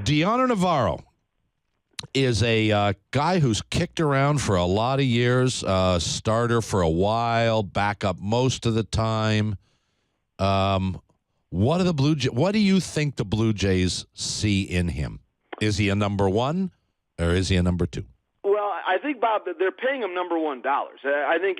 Dioner Navarro is a guy who's kicked around for a lot of years, starter for a while, backup most of the time. What do you think the Blue Jays see in him? Is he a number one or is he a number two? Well, I think, Bob, that they're paying him number $1. I think,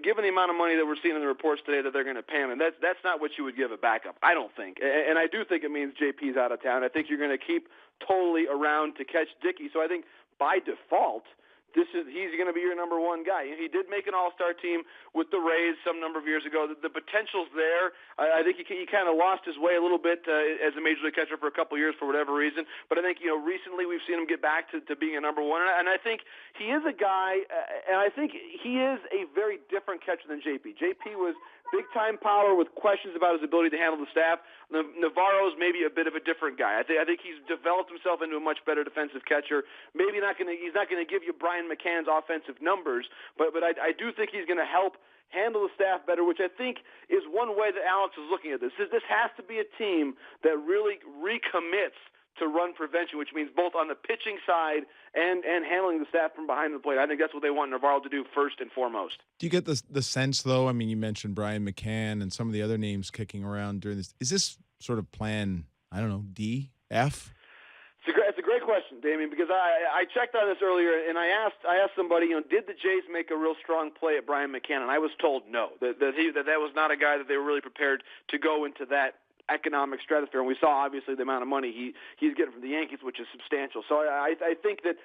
given the amount of money that we're seeing in the reports today that they're going to pay him, and that's not what you would give a backup, I don't think. And I do think it means JP's out of town. I think you're going to keep Totally around to catch Dickey. So I think by default, he's going to be your number one guy. He did make an all-star team with the Rays some number of years ago. The potential's there. I think he kind of lost his way a little bit as a major league catcher for a couple of years for whatever reason. But I think recently we've seen him get back to being a number one. And I think he is a guy, and I think he is a very different catcher than JP. JP was big-time power with questions about his ability to handle the staff. Navarro's maybe a bit of a different guy. I think he's developed himself into a much better defensive catcher. Maybe he's not going to give you Brian McCann's offensive numbers, but I do think he's going to help handle the staff better, which I think is one way that Alex is looking at this. This has to be a team that really recommits to run prevention, which means both on the pitching side and handling the staff from behind the plate. I think that's what they want Navarro to do first and foremost. Do you get the sense, though? I mean, you mentioned Brian McCann and some of the other names kicking around during this. Is this sort of plan, I don't know, D, F? It's a great question, Damien, because I checked on this earlier, and I asked somebody, did the Jays make a real strong play at Brian McCann? And I was told no, that was not a guy that they were really prepared to go into that economic stratosphere, and we saw obviously the amount of money he's getting from the Yankees, which is substantial. So I think that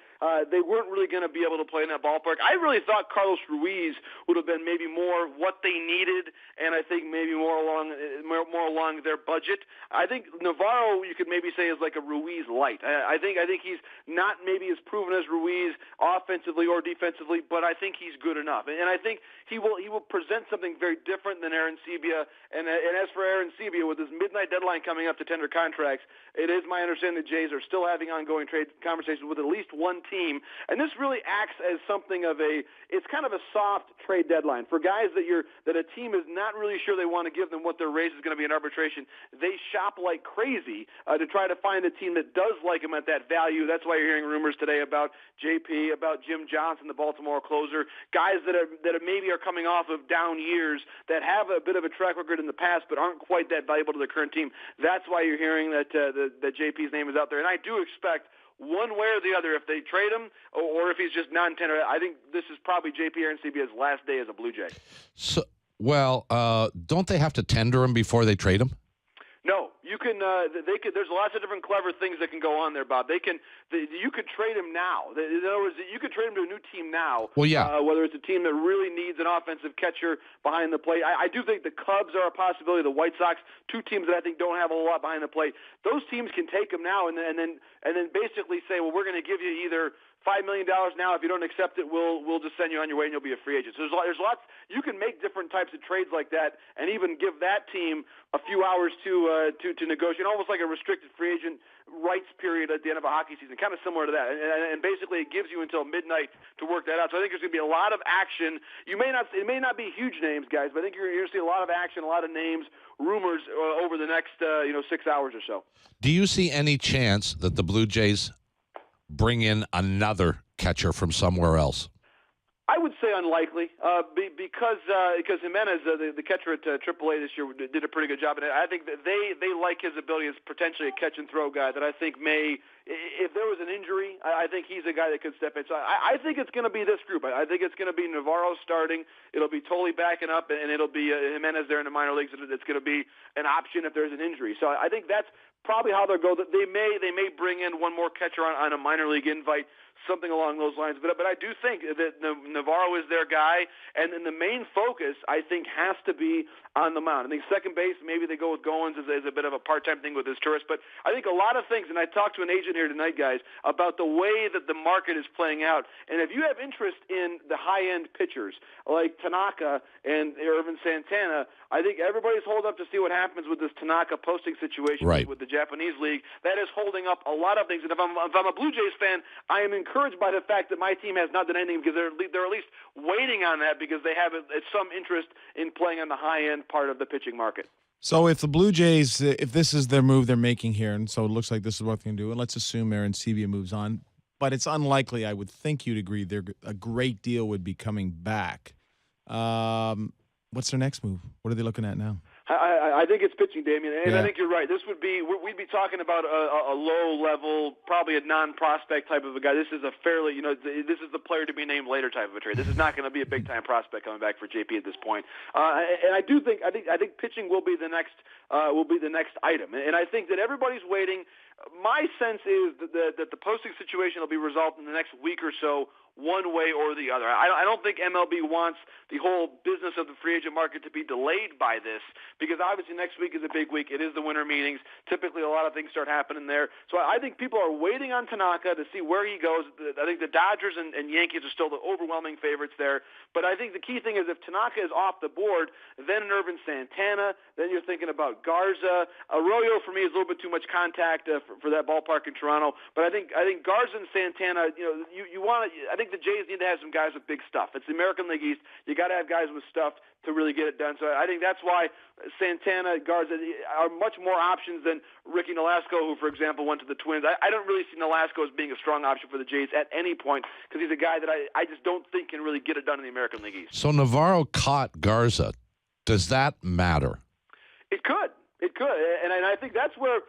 they weren't really going to be able to play in that ballpark. I really thought Carlos Ruiz would have been maybe more what they needed, and I think maybe more along their budget. I think Navarro, you could maybe say, is like a Ruiz light. I think he's not maybe as proven as Ruiz offensively or defensively, but I think he's good enough, and I think he will present something very different than Arencibia. And as for Arencibia, with his midnight deadline coming up to tender contracts, it is my understanding the Jays are still having ongoing trade conversations with at least one team, and this really acts as something of it's kind of a soft trade deadline for guys that a team is not really sure they want to give them what their raise is going to be in arbitration. They shop like crazy to try to find a team that does like them at that value. That's why you're hearing rumors today about JP, about Jim Johnson, the Baltimore closer, guys that maybe are coming off of down years that have a bit of a track record in the past but aren't quite that valuable to the current team. That's why you're hearing that JP's name is out there. And I do expect one way or the other, if they trade him or if he's just non-tender, I think this is probably JP Arencibia's last day as a Blue Jay. So, don't they have to tender him before they trade him? No, you can. There's lots of different clever things that can go on there, Bob. You could trade him now. In other words, you could trade him to a new team now. Well, yeah. Whether it's a team that really needs an offensive catcher behind the plate, I do think the Cubs are a possibility. The White Sox, two teams that I think don't have a lot behind the plate. Those teams can take him now and then basically say, well, we're going to give you either $5 million now. If you don't accept it, we'll just send you on your way and you'll be a free agent. So there's lots. You can make different types of trades like that, and even give that team a few hours to negotiate, almost like a restricted free agent rights period at the end of a hockey season, kind of similar to that. And basically, it gives you until midnight to work that out. So I think there's going to be a lot of action. It may not be huge names, guys, but I think you're going to see a lot of action, a lot of names, rumors over the next 6 hours or so. Do you see any chance that the Blue Jays bring in another catcher from somewhere else? I would say unlikely because Jimenez, the catcher at AAA this year, did a pretty good job. And I think that they like his ability as potentially a catch-and-throw guy that I think may, if there was an injury, I think he's a guy that could step in. So I think it's going to be this group. I think it's going to be Navarro starting. It'll be totally backing up, and it'll be Jimenez there in the minor leagues. It's going to be an option if there's an injury. So I think that's probably how they'll go. They may bring in one more catcher on a minor league invite, something along those lines. But I do think that Navarro is their guy, and then the main focus, I think, has to be on the mound. I think second base, maybe they go with Goins as a bit of a part-time thing with his tourist. But I think a lot of things, and I talked to an agent here tonight, guys, about the way that the market is playing out. And if you have interest in the high-end pitchers like Tanaka and Irvin Santana, I think everybody's holding up to see what happens with this Tanaka posting situation with the Japanese league. That is holding up a lot of things. And if I'm a Blue Jays fan, I am encouraged by the fact that my team has not done anything because they're at least waiting on that because they have some interest in playing on the high-end part of the pitching market. So if the Blue Jays, if this is their move they're making here, and so it looks like this is what they're going to do, and let's assume Arencibia moves on, but it's unlikely, I would think you'd agree, a great deal would be coming back. What's their next move? What are they looking at now? I think it's pitching, Damien, and Yeah. I think you're right. We'd be talking about a low level, probably a non-prospect type of a guy. This is a fairly, this is the player to be named later type of a trade. This is not going to be a big time prospect coming back for JP at this point. And I think pitching will be the next item, and I think that everybody's waiting. My sense is that the posting situation will be resolved in the next week or so, one way or the other. I don't think MLB wants the whole business of the free agent market to be delayed by this, because obviously next week is a big week. It is the winter meetings. Typically a lot of things start happening there. So I think people are waiting on Tanaka to see where he goes. I think the Dodgers and Yankees are still the overwhelming favorites there. But I think the key thing is if Tanaka is off the board, then an Irvin Santana, then you're thinking about Garza. Arroyo for me is a little bit too much contact for that ballpark in Toronto. But I think Garza and Santana, you want to. I think the Jays need to have some guys with big stuff. It's the American League East. You got to have guys with stuff to really get it done. So I think that's why Santana, Garza are much more options than Ricky Nolasco, who, for example, went to the Twins. I don't really see Nolasco as being a strong option for the Jays at any point, because he's a guy that I just don't think can really get it done in the American League East. So Navarro caught Garza. Does that matter? It could. It could, and I think that's where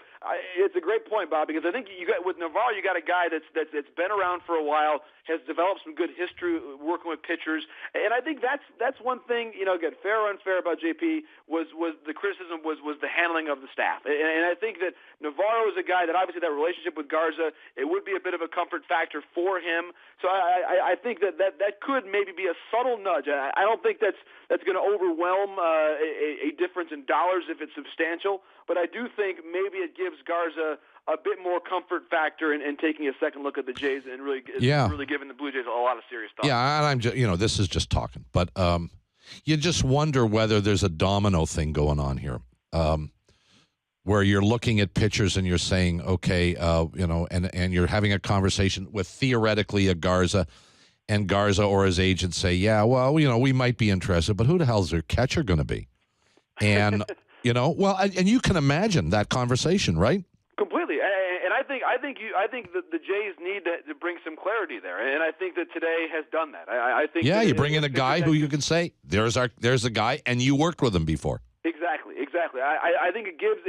it's a great point, Bob, because I think with Navarro, you got a guy that's been around for a while, has developed some good history working with pitchers, and I think that's one thing. Again, fair or unfair about JP was the criticism was the handling of the staff, and I think that Navarro is a guy that obviously that relationship with Garza, it would be a bit of a comfort factor for him. So I think that could maybe be a subtle nudge. I don't think that's going to overwhelm a difference in dollars if it's substantial, but I do think maybe it gives Garza a bit more comfort factor in taking a second look at the Jays and really giving the Blue Jays a lot of serious thought. Yeah, and I'm just, this is just talking, but you just wonder whether there's a domino thing going on here, where you're looking at pitchers and you're saying, okay, and you're having a conversation with theoretically a Garza, and Garza or his agent say, yeah, well, we might be interested, but who the hell is their catcher going to be? And and you can imagine that conversation, right? Completely, and I think that the Jays need to bring some clarity there, and I think that today has done that. I think. Yeah, you bring in a guy who you can say, there's a guy, and you worked with him before. Exactly. I think it gives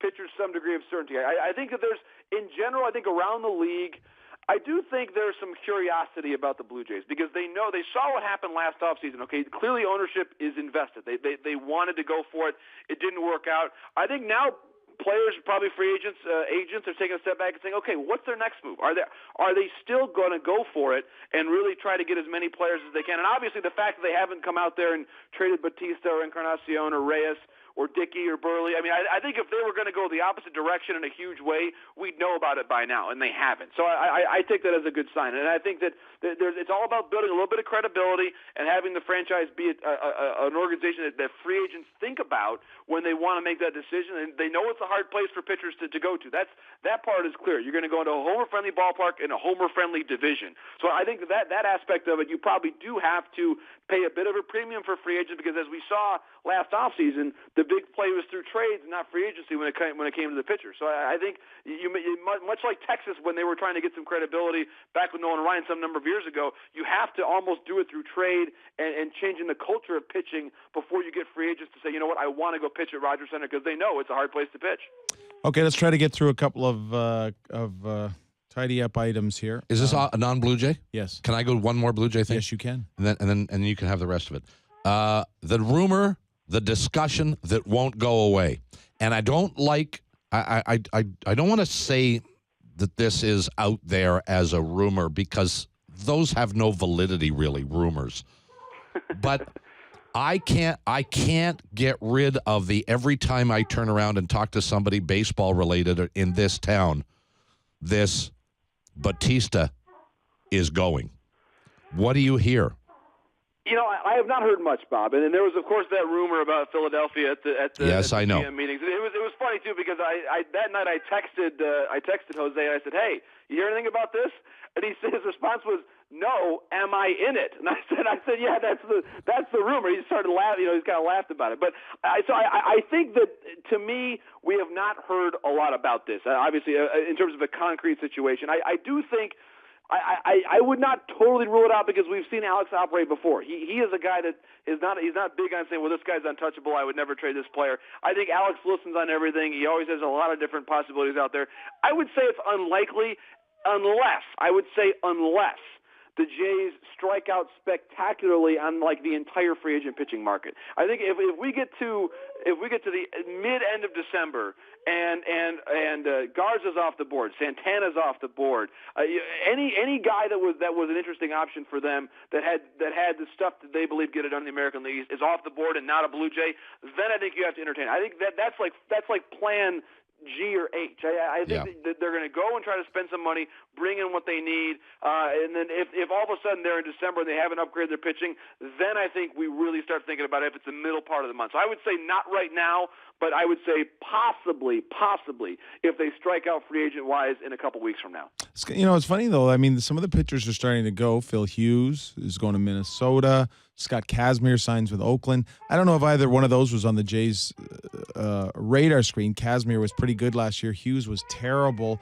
pitchers some degree of certainty. I think that there's, in general, I think around the league, I do think there's some curiosity about the Blue Jays, because they saw what happened last offseason. Okay, clearly ownership is invested. They wanted to go for it. It didn't work out. I think now players, probably free agents are taking a step back and saying, okay, what's their next move? Are they still going to go for it and really try to get as many players as they can? And obviously the fact that they haven't come out there and traded Batista or Encarnacion or Reyes or Dickey or Burley. I mean, I think if they were going to go the opposite direction in a huge way, we'd know about it by now, and they haven't. So I take that as a good sign. And I think that it's all about building a little bit of credibility and having the franchise be an organization that free agents think about when they want to make that decision. And they know it's a hard place for pitchers to go to. That part is clear. You're going to go into a homer-friendly ballpark in a homer-friendly division. So I think that aspect of it, you probably do have to pay a bit of a premium for free agents, because as we saw last offseason, the big play was through trades, not free agency when it came to the pitcher. So I think you much like Texas when they were trying to get some credibility back with Nolan Ryan some number of years ago, you have to almost do it through trade and changing the culture of pitching before you get free agents to say, you know what, I want to go pitch at Rogers Center, because they know it's a hard place to pitch. Okay, let's try to get through a couple of tidy up items here. Is this a non-Blue Jay? Yes. Can I go one more Blue Jay thing? Yes, you can. And then you can have the rest of it. The rumor, the discussion that won't go away, and I don't like. I don't want to say that this is out there as a rumor, because those have no validity, really, rumors. But I can't get rid of the every time I turn around and talk to somebody baseball related in this town, this Batista is going. What do you hear? I have not heard much, Bob. And there was, of course, that rumor about Philadelphia at the yes, I know. GM meetings. It was funny too, because that night I texted Jose and I said, "Hey, you hear anything about this?" And his response was, no, am I in it? And I said, yeah, that's the rumor. He started laughing. He's kind of laughed about it. But I think that, to me, we have not heard a lot about this. Obviously, in terms of a concrete situation, I do think. I would not totally rule it out because we've seen Alex operate before. He is a guy that he's not big on saying, well, this guy's untouchable, I would never trade this player. I think Alex listens on everything. He always has a lot of different possibilities out there. I would say it's unlikely unless the Jays strike out spectacularly on like the entire free agent pitching market. I think if we get to the mid-end of December and Garza's off the board, Santana's off the board, any guy that was an interesting option for them that had the stuff that they believe get it done in the American League is off the board and not a Blue Jay, then I think you have to entertain. I think that's like plan G or H. I think that they're going to go and try to spend some money, bring in what they need, and then if all of a sudden they're in December and they haven't upgraded their pitching, then I think we really start thinking about it if it's the middle part of the month. So I would say not right now, but I would say possibly if they strike out free agent-wise in a couple weeks from now. It's funny, though. I mean, some of the pitchers are starting to go. Phil Hughes is going to Minnesota. Scott Kasmir signs with Oakland. I don't know if either one of those was on the Jays' radar screen. Kasmir was pretty good last year. Hughes was terrible.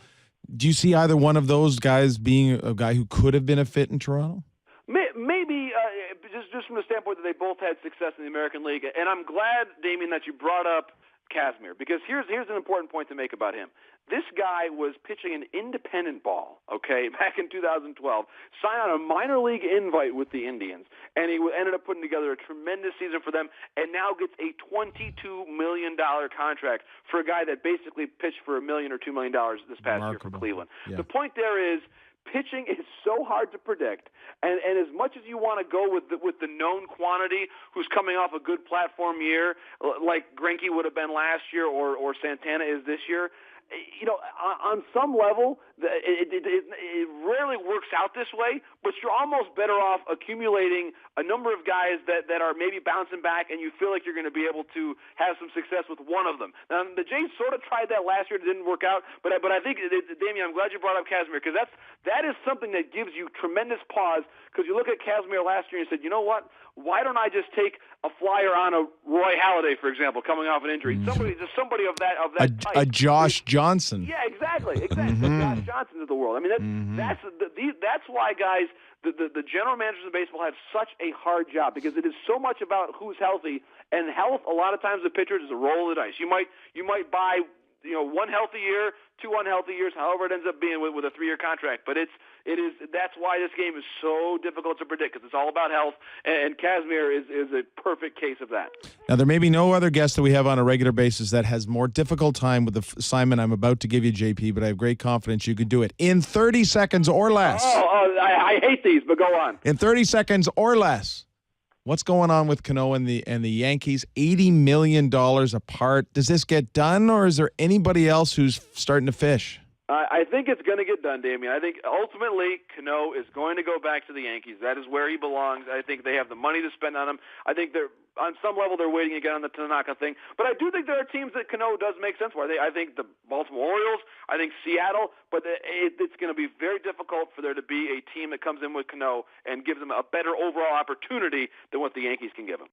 Do you see either one of those guys being a guy who could have been a fit in Toronto? Maybe just from the standpoint that they both had success in the American League. And I'm glad, Damien, that you brought up Kasmir, because here's an important point to make about him. This guy was pitching an independent ball, back in 2012, signed on a minor league invite with the Indians, and he ended up putting together a tremendous season for them, and now gets a $22 million contract for a guy that basically pitched for $1 million or $2 million this past year for Cleveland. Yeah. The point there is, pitching is so hard to predict, and as much as you want to go with the known quantity who's coming off a good platform year, like Greinke would have been last year or Santana is this year, on some level, it rarely works out this way, but you're almost better off accumulating a number of guys that are maybe bouncing back, and you feel like you're going to be able to have some success with one of them. Now, the Jays sort of tried that last year. It didn't work out, but I think, Damien, I'm glad you brought up Kasmir, because that is something that gives you tremendous pause, because you look at Kasmir last year and you said, you know what, why don't I just take a flyer on a Roy Halladay, for example, coming off an injury? Somebody of that type. A Josh Johnson. Yeah, exactly. Mm-hmm. Josh Johnsons of the world. I mean, that's why, guys, the general managers of baseball have such a hard job, because it is so much about who's healthy, and health a lot of times the pitchers is a roll of the dice. You might buy one healthy year, two unhealthy years, however it ends up being with a 3-year contract. But that's why this game is so difficult to predict, because it's all about health, and Kasmir is a perfect case of that. Now, there may be no other guest that we have on a regular basis that has more difficult time with the assignment I'm about to give you, JP, but I have great confidence you can do it in 30 seconds or less. I hate these, but go on. In 30 seconds or less. What's going on with Cano and the Yankees? $80 million apart. Does this get done, or is there anybody else who's starting to fish? I think it's going to get done, Damien. I think ultimately Cano is going to go back to the Yankees. That is where he belongs. I think they have the money to spend on him. I think on some level they're waiting again on the Tanaka thing. But I do think there are teams that Cano does make sense for. I think the Baltimore Orioles, I think Seattle, but it's going to be very difficult for there to be a team that comes in with Cano and gives them a better overall opportunity than what the Yankees can give them.